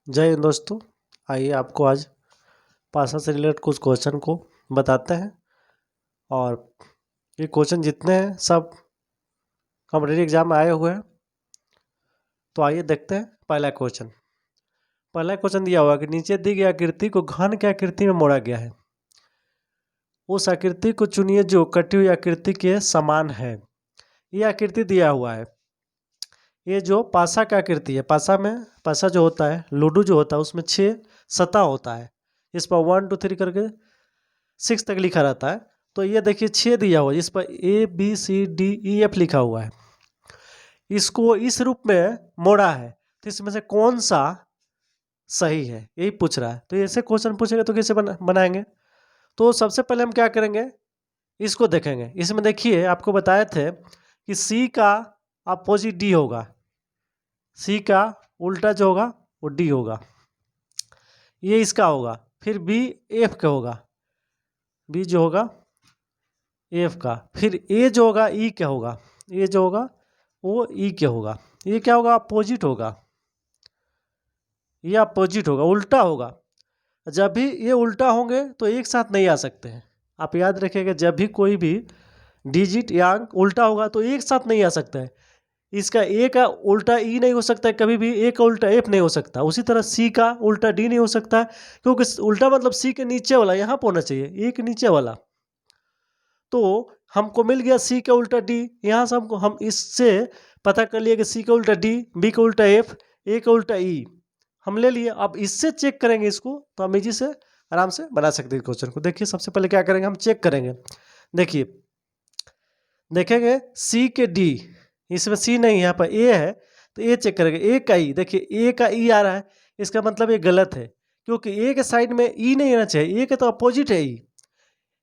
जय हिंद दोस्तों। आइए आपको आज भाषा से रिलेटेड कुछ क्वेश्चन को बताते हैं। और ये क्वेश्चन जितने हैं सब कॉम्पिटेटिव एग्जाम में आए हुए हैं। तो आइए देखते हैं पहला क्वेश्चन दिया हुआ कि नीचे दी गई आकृति को घन की आकृति में मोड़ा गया है। उस आकृति को चुनिए जो कटी हुई आकृति के समान है। ये आकृति दिया हुआ है। ये जो पासा की आकृति है, पासा जो होता है, लूडो जो होता है, उसमें 6 सतह होता है। इस पर 1 2 3 करके 6 तक लिखा रहता है। तो ये देखिए 6 दिया हुआ है, इस पर ABCDEF लिखा हुआ है। इसको इस रूप में मोड़ा है, तो इसमें से कौन सा सही है यही पूछ रहा है। तो ऐसे क्वेश्चन पूछेंगे तो कैसे बनाएंगे। तो सबसे पहले हम क्या करेंगे, इसको देखेंगे। इसमें देखिए आपको बताए थे कि C का अपोजिट D होगा, C का उल्टा जो होगा वो D होगा, ये इसका होगा। फिर B F का होगा, B जो होगा F का। फिर A जो होगा E क्या होगा, A जो होगा वो E क्या होगा। ये क्या होगा, अपोजिट होगा, ये अपोजिट होगा, उल्टा होगा। जब भी ये उल्टा होंगे तो एक साथ नहीं आ सकते हैं। आप याद रखिएगा, जब भी कोई भी डिजिट या अंक उल्टा होगा तो एक साथ नहीं आ सकता है। इसका ए का उल्टा ई नहीं हो सकता है कभी भी, ए का उल्टा एफ नहीं हो सकता। उसी तरह सी का उल्टा डी नहीं हो सकता है, क्योंकि उल्टा मतलब सी के नीचे वाला यहाँ पर होना चाहिए, ए के नीचे वाला। तो हमको मिल गया सी का उल्टा डी। यहाँ से हम इससे पता कर लिए कि सी का उल्टा डी, बी का उल्टा एफ, ए का उल्टा ई हम ले लिए। अब इससे चेक करेंगे इसको, तो हम इजी से आराम से बना सकते हैं क्वेश्चन को। देखिए सबसे पहले क्या करेंगे, हम चेक करेंगे। देखिए देखेंगे सी के डी, इसमें सी नहीं है, यहाँ पर ए है, तो ए चेक करेंगे। ए का ई, देखिए ए का ई आ रहा है, इसका मतलब ये गलत है, क्योंकि ए के साइड में ई नहीं आना चाहिए, ए के तो अपोजिट है ई।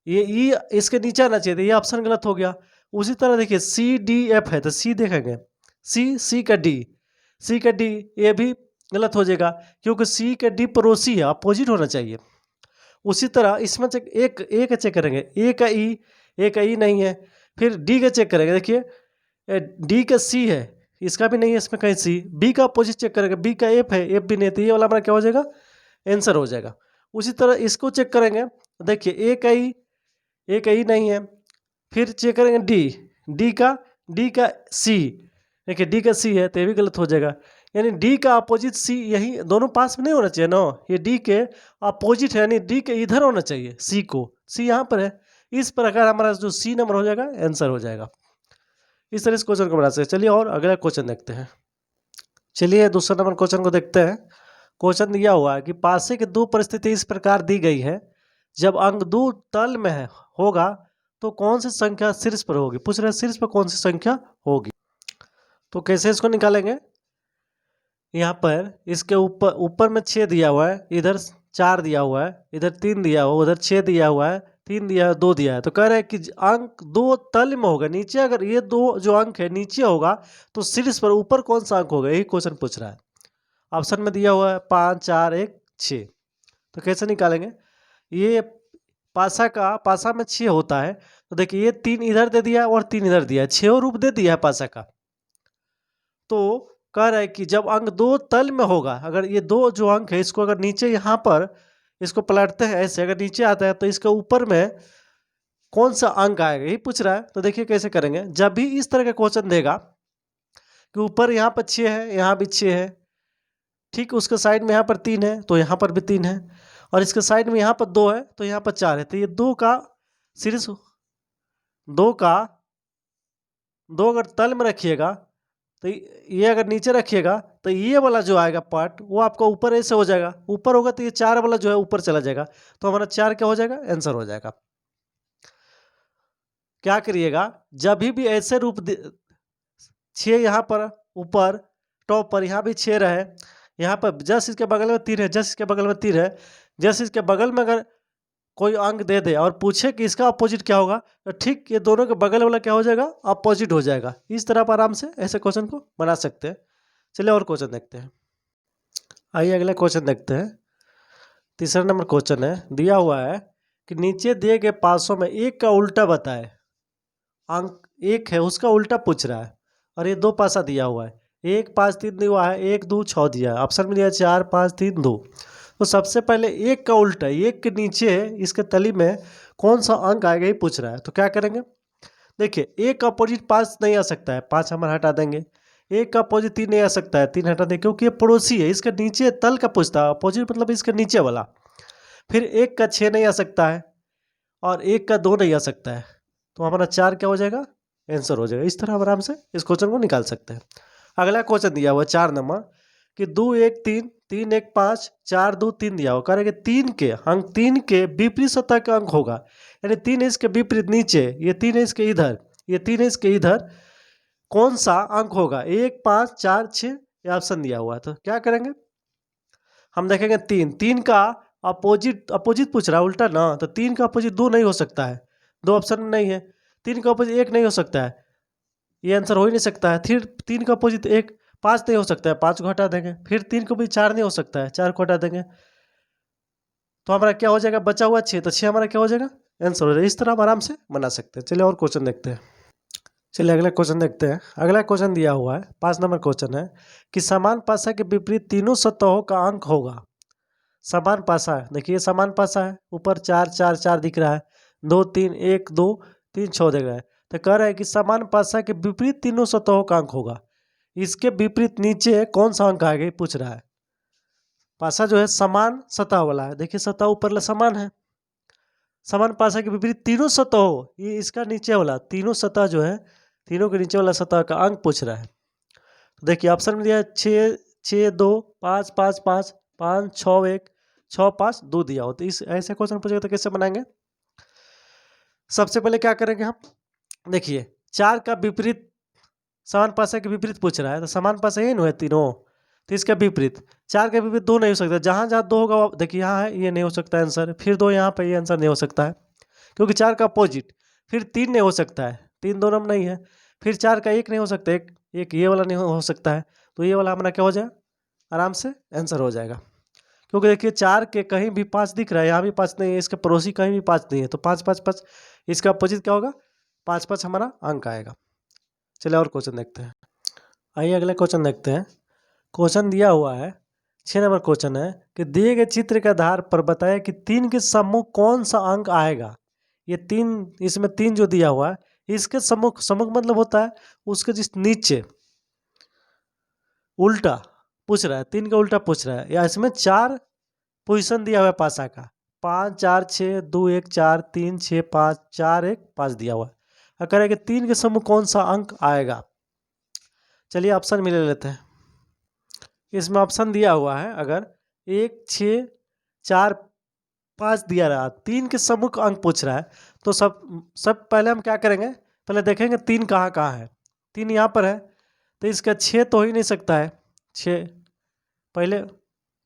ये ई इसके नीचे आना चाहिए, तो ये ऑप्शन गलत हो गया। उसी तरह देखिए CDF है, तो सी देखेंगे, सी का डी, सी का डी, ये भी गलत हो जाएगा, क्योंकि सी का डी पड़ोसी है, अपोजिट होना चाहिए। उसी तरह इसमें चेक ए का चेक करेंगे, ए का ई नहीं है। फिर डी का चेक करेंगे, देखिए डी का सी है, इसका भी नहीं है इसमें कहीं सी। बी का अपोजिट चेक करेंगे, बी का एफ है, एफ भी नहीं है, तो ये वाला हमारा क्या हो जाएगा, आंसर हो जाएगा। उसी तरह इसको चेक करेंगे, देखिए ए का ई नहीं है। फिर चेक करेंगे डी का सी, देखिए डी का सी है, तो ये भी गलत हो जाएगा। यानी डी का अपोजिट सी, यही दोनों पास में नहीं होना चाहिए ना, ये डी के अपोजिट है, यानी डी के इधर होना चाहिए सी को, सी यहाँ पर है। इस प्रकार हमारा जो सी नंबर हो जाएगा आंसर हो जाएगा। इस तरह इस क्वेश्चन को बना सकते हैं। चलिए और अगला क्वेश्चन देखते हैं। चलिए दूसरा नंबर क्वेश्चन को देखते हैं। क्वेश्चन दिया हुआ है कि पासे की 2 परिस्थिति इस प्रकार दी गई है, जब अंक 2 तल में होगा तो कौन सी संख्या शीर्ष पर होगी। पूछ रहे हैं शीर्ष पर कौन सी संख्या होगी। तो कैसे इसको निकालेंगे, यहाँ पर इसके ऊपर में 6 दिया हुआ है, इधर 4 दिया हुआ है, इधर 3 दिया हुआ है, उधर 6 दिया हुआ है, 3 दिया है, 2 दिया है। तो कह रहे हैं कि अंक 2 तल में होगा, नीचे अगर ये 2 जो अंक है नीचे होगा तो शीर्ष पर ऊपर कौन सा अंक होगा, यही क्वेश्चन पूछ रहा है। ऑप्शन में दिया हुआ है 5 4 1 6। तो कैसे निकालेंगे, ये पासा में 6 होता है, तो देखिए ये 3 इधर दे दिया और 3 इधर दिया है, 6 रूप दे दिया है पासा का। तो कह रहा है कि जब अंक 2 तल में होगा, अगर ये 2 जो अंक है इसको अगर नीचे यहाँ पर इसको पलटते हैं ऐसे, अगर नीचे आता है तो इसके ऊपर में कौन सा अंक आएगा यही पूछ रहा है। तो देखिए कैसे करेंगे, जब भी इस तरह का क्वेश्चन देगा कि ऊपर यहाँ पर 6 है, यहाँ भी 6 है, ठीक उसके साइड में यहाँ पर 3 है तो यहाँ पर भी 3 है, और इसके साइड में यहाँ पर 2 है तो यहाँ पर 4 है, तो ये 2 का शीर्ष 2 अगर तल में रखिएगा, तो ये अगर नीचे रखिएगा तो ये वाला जो आएगा पार्ट वो आपका ऊपर ऐसे हो जाएगा, ऊपर होगा तो ये 4 वाला जो है ऊपर चला जाएगा, तो हमारा 4 क्या हो जाएगा, आंसर हो जाएगा। क्या करिएगा, जब भी ऐसे रूप 6 यहाँ पर ऊपर टॉप पर, यहाँ भी 6 रहे, यहाँ पर जस्ट इसके बगल में 3 है, जस्ट इसके बगल में 3 है, जस्ट इसके बगल में अगर कोई अंक दे दे और पूछे कि इसका अपोजिट क्या होगा, तो ठीक ये दोनों के बगल वाला क्या हो जाएगा, अपोजिट हो जाएगा। इस तरह आप आराम से ऐसे क्वेश्चन को बना सकते हैं। चलिए और क्वेश्चन देखते हैं। आइए अगला क्वेश्चन देखते हैं। तीसरा नंबर क्वेश्चन है, दिया हुआ है कि नीचे दिए गए पासों में एक का उल्टा बताए। अंक 1 है उसका उल्टा पूछ रहा है, और ये 2 पासा दिया हुआ है, 1 5 3 दिया है, 1 2 6 दिया है, ऑप्शन में दिया 4 5 3 2। तो सबसे पहले 1 का उल्टा, 1 के नीचे इसके तली में कौन सा अंक आएगा ये पूछ रहा है। तो क्या करेंगे, देखिए 1 का अपोजिट 5 नहीं आ सकता है, 5 हमारा हटा देंगे। 1 का अपोजिट 3 नहीं आ सकता है, 3 हटा देंगे, क्योंकि ये पड़ोसी है, इसके नीचे तल का पूछता है, अपोजिट मतलब इसके नीचे वाला। फिर 1 का 6 नहीं आ सकता है और 1 का 2 नहीं आ सकता है, तो हमारा 4 क्या हो जाएगा, आंसर हो जाएगा। इस तरह हम आराम से इस क्वेश्चन को निकाल सकते हैं। अगला क्वेश्चन दिया हुआ 4 नंबर कि 2 1 3 3 1 5 4 2 3 दिया हुआ, कह रहे कि 3 के विपरीत सतह का अंक होगा, यानी 3 है इसके विपरीत नीचे, ये 3 है इसके इधर, ये 3 है इसके इधर, कौन सा अंक होगा, 1 5 4 6, ये ऑप्शन दिया हुआ है। तो क्या करेंगे, हम देखेंगे 3 का अपोजिट पूछ रहा है उल्टा ना, तो 3 का अपोजिट 2 नहीं हो सकता है, 2 ऑप्शन में नहीं है। 3 का अपोजिट 1 नहीं हो सकता है, ये आंसर हो ही नहीं सकता है। फिर 3 का अपोजिट 1 5 नहीं हो सकता है, 5 को हटा देंगे। फिर 3 का अपोजिट 4 नहीं हो सकता है, 4 को हटा देंगे, तो हमारा क्या हो जाएगा, बचा हुआ 6, तो 6 हमारा क्या हो जाएगा, आंसर हो जाएगा। इस तरह हम आराम से बना सकते हैं। चलिए और क्वेश्चन देखते हैं। चलिए अगला क्वेश्चन देखते हैं। अगला क्वेश्चन दिया हुआ है 5 नंबर क्वेश्चन है कि समान पासा के विपरीत तीनों सतहों का अंक होगा। समान पासा है, देखिए समान पासा है, ऊपर 4 4 4 दिख रहा है, 2 3 1 2 3 6 दिख रहा है। तो कह रहा है कि समान पासा के विपरीत तीनों सतहों का अंक होगा, इसके विपरीत नीचे कौन सा अंक आएगा ये पूछ रहा है। पासा जो है समान सतह वाला है, देखिए सतह ऊपर समान है, समान पासा के विपरीत तीनों सतहों, ये इसका नीचे वाला तीनों सतह जो है, तीनों के नीचे वाला सतह का अंक पूछ रहा है। तो देखिए ऑप्शन में दिया है 6 6 2 5 5 5 5 6 1 6 5 2 दिया हो। तो इस ऐसे क्वेश्चन पूछेगा तो कैसे बनाएंगे। सबसे पहले क्या करेंगे हम, देखिए 4 का विपरीत समान पासा के विपरीत पूछ रहा है, तो समान पासा ये है तीनों, तो इसका विपरीत 4 के विपरीत 2 नहीं हो सकता, जहाँ जहाँ 2 होगा देखिए यहाँ है, ये नहीं हो सकता आंसर। फिर 2 यहाँ पे, ये आंसर नहीं हो सकता है क्योंकि 4 का अपोजिट। फिर 3 नहीं हो सकता है, 3 2 नंबर नहीं है। फिर 4 का 1 नहीं हो सकता, एक ये वाला नहीं हो सकता है, तो ये वाला हमारा क्या हो जाएगा, आराम से आंसर हो जाएगा। क्योंकि देखिए 4 के कहीं भी 5 दिख रहा है, यहाँ भी 5 नहीं है, इसके पड़ोसी कहीं भी 5 नहीं है, तो 5 5 5 इसका अपोजिट क्या होगा, 5 5 हमारा अंक आएगा। चलिए और क्वेश्चन देखते हैं। आइए अगले क्वेश्चन देखते हैं। क्वेश्चन दिया हुआ है 6 नंबर क्वेश्चन है कि दिए गए चित्र के आधार पर बताया कि 3 के सम्मुख कौन सा अंक आएगा। ये 3, इसमें 3 जो दिया हुआ है, इसके सम्मुख मतलब होता है उसके जिस नीचे, उल्टा पूछ रहा है, 3 का उल्टा पूछ रहा है। या इसमें 4 पोजीशन दिया हुआ है पासा का, 5 4 6 2 1 4 3 6 5 4 1 5 दिया हुआ है। और कह रहा है कि 3 के सम्मुख कौन सा अंक आएगा। चलिए ऑप्शन मिले लेते हैं। इसमें ऑप्शन दिया हुआ है, अगर 1 6 4 5 दिया रहा, 3 के सम्मुख अंक पूछ रहा है, तो सब पहले हम क्या करेंगे, पहले देखेंगे 3 कहाँ कहाँ है। 3 यहाँ पर है, तो इसका 6 तो हो ही नहीं सकता है, 6 पहले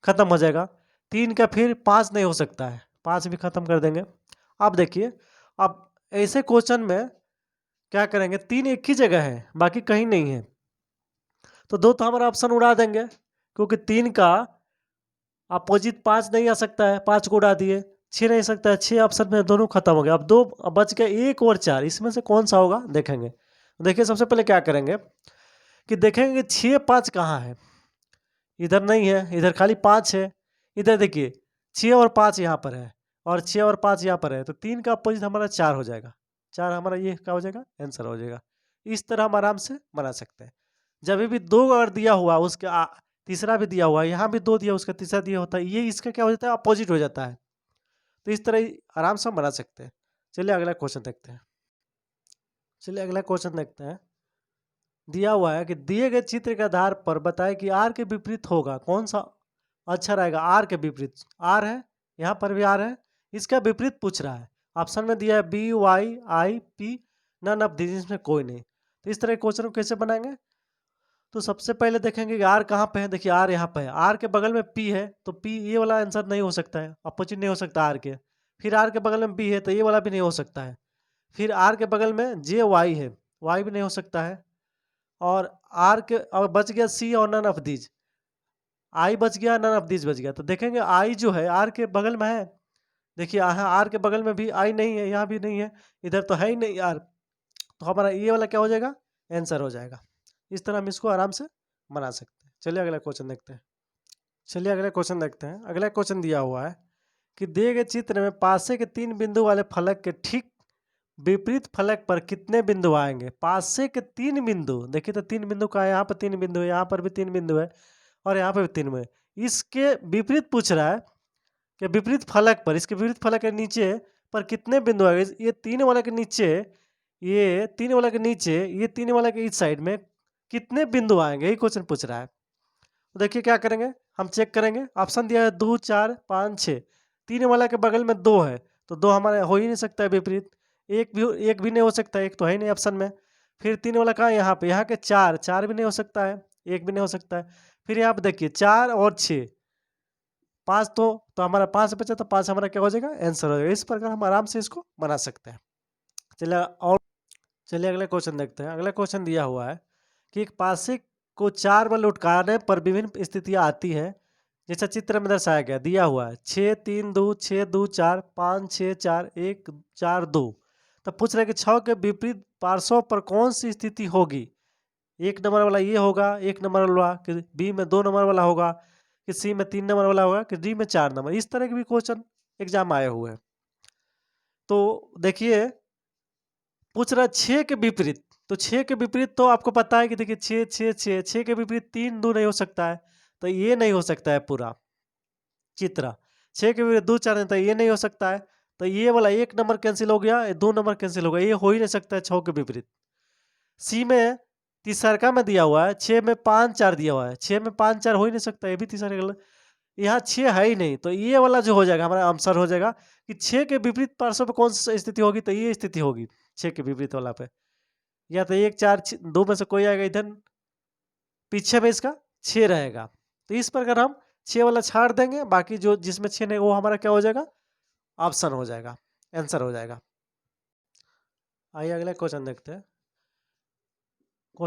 ख़त्म हो जाएगा। 3 का फिर 5 नहीं हो सकता है, 5 भी ख़त्म कर देंगे। अब देखिए, अब ऐसे क्वेश्चन में क्या करेंगे, 3 एक ही जगह है, बाकी कहीं नहीं है, तो 2 तो हमारा ऑप्शन उड़ा देंगे, क्योंकि 3 का अपोजिट 5 नहीं आ सकता है, 5 को उड़ा दिए। 6 नहीं सकता है, 6 ऑप्शन में दोनों खत्म हो गए। अब 2 बच गए, 1 और 4, इसमें से कौन सा होगा देखेंगे। देखिए सबसे पहले क्या करेंगे कि देखेंगे 6 5 कहाँ है, इधर नहीं है, इधर खाली 5 है। इधर देखिए 6 और 5 यहाँ पर है, और 6 और 5 यहाँ पर है, तो 3 का अपोजिट हमारा 4 हो जाएगा। 4 हमारा ये क्या हो जाएगा, आंसर हो जाएगा। इस तरह हम आराम से बना सकते हैं। जब भी 2 अगर दिया हुआ, उसके तीसरा भी दिया हुआ है, यहाँ भी 2 दिया, उसका तीसरा दिया होता है, ये इसका क्या हो जाता है, अपोजिट हो जाता है। तो इस तरह आराम से हम बना सकते हैं। चलिए अगला क्वेश्चन देखते हैं। चलिए अगला क्वेश्चन देखते हैं। दिया हुआ है कि दिए गए चित्र के आधार पर बताए कि आर के विपरीत होगा, कौन सा अच्छा रहेगा। आर के विपरीत, आर है, यहाँ पर भी आर है, इसका विपरीत पूछ रहा है। ऑप्शन में दिया है B Y I P, none of this, इसमें कोई नहीं। तो इस तरह क्वेश्चन को कैसे बनाएंगे, तो सबसे पहले देखेंगे कि आर कहाँ पे है। देखिए आर यहाँ पे है, आर के बगल में पी है, तो पी ये वाला आंसर नहीं हो सकता है, अपोजिट नहीं हो सकता आर के। फिर आर के बगल में बी है, तो ये वाला भी नहीं हो सकता है। फिर आर के बगल में जे वाई है, वाई भी नहीं हो सकता है। और आर के और बच गया सी और नन ऑफ दीज, आई बच गया, नन ऑफ दीज बच गया। तो देखेंगे आई जो है आर के बगल में है, देखिए यहाँ आर के बगल में भी आई नहीं है, यहाँ भी नहीं है, इधर तो है ही नहीं आर, तो हमारा ये वाला क्या हो जाएगा, आंसर हो जाएगा। इस तरह हम इसको आराम से बना सकते हैं। चलिए अगला क्वेश्चन देखते हैं। अगला क्वेश्चन दिया हुआ है कि दिए गए चित्र में पासे के 3 बिंदु वाले फलक के ठीक विपरीत फलक पर कितने बिंदु आएंगे। पासे के 3 बिंदु, देखिए तो 3 बिंदु का है, यहाँ पर 3 बिंदु है, यहाँ पर भी 3 बिंदु है और यहाँ पर भी 3 बिंदु है। इसके विपरीत पूछ रहा है कि विपरीत फलक पर, इसके विपरीत फलक के नीचे पर कितने बिंदु आएंगे। ये 3 वाला के नीचे, ये 3 वाला के नीचे, ये 3 वाला के इस साइड में कितने बिंदु आएंगे, यही क्वेश्चन पूछ रहा है। तो देखिए क्या करेंगे, हम चेक करेंगे। ऑप्शन दिया है 2, 4, 5, 6। 3 वाला के बगल में 2 है तो 2 हमारे हो ही नहीं सकता है विपरीत। एक भी नहीं हो सकता है, एक तो है ही नहीं ऑप्शन में। फिर 3 वाला कहाँ है, यहाँ पे, यहाँ के 4 भी नहीं हो सकता है, एक भी नहीं हो सकता है। फिर यहाँ पे देखिए 4 और 6, 5 तो हमारा 5 बचा, तो 5 हमारा क्या हो जाएगा, आंसर हो जाएगा। इस प्रकार हम आराम से इसको बना सकते हैं। चलिए अगला क्वेश्चन देखते हैं। अगला क्वेश्चन दिया हुआ है कि एक पासे को 4 बार लुढ़काने पर विभिन्न स्थितियां आती हैं, जैसा चित्र में दर्शाया गया। दिया हुआ है 6, 3, 2, 6, 2, 4, 5, 6, 4, 1, 4, 2। तो पूछ रहा है कि 6 के विपरीत पार्श्व पर कौन सी स्थिति होगी। 1 नंबर वाला ये होगा, 1 नंबर वाला कि बी में 2 नंबर वाला होगा, कि सी में 3 नंबर वाला होगा, कि डी में 4 नंबर। इस तरह के भी क्वेश्चन एग्जाम आए हुए हैं। तो देखिए पूछ रहा है 6 के विपरीत, तो 6 के विपरीत तो आपको पता है कि देखिए 6, 6, 6, 6 के विपरीत 3, 2 नहीं हो सकता है, तो ये नहीं हो सकता है पूरा चित्र। 6 के विपरीत 2, 4 नहीं, तो ये नहीं हो सकता है। तो ये वाला 1 नंबर कैंसिल हो गया, 2 नंबर कैंसिल हो गया, ये हो ही नहीं सकता है 6 के विपरीत। सी में तीसरका में दिया हुआ है 6 में 5, 4 दिया हुआ है, 6 में 5, 4 हो ही नहीं सकता, ये भी तीसरा गलत। यहाँ 6 है ही नहीं, तो ये वाला जो हो जाएगा हमारा आंसर हो जाएगा कि 6 के विपरीत पार्श्व पे कौन सी स्थिति होगी, तो ये स्थिति होगी 6 के विपरीत वाला पे। या तो 1, 4, 2 में से कोई आएगा, इधर पीछे में इसका 6 रहेगा। तो इस प्रकार हम 6 वाला छाड़ देंगे, बाकी जो जिसमें 6 नहीं वो हमारा क्या हो जाएगा, ऑप्शन हो जाएगा, आंसर हो जाएगा। आइए अगला क्वेश्चन देखते हैं।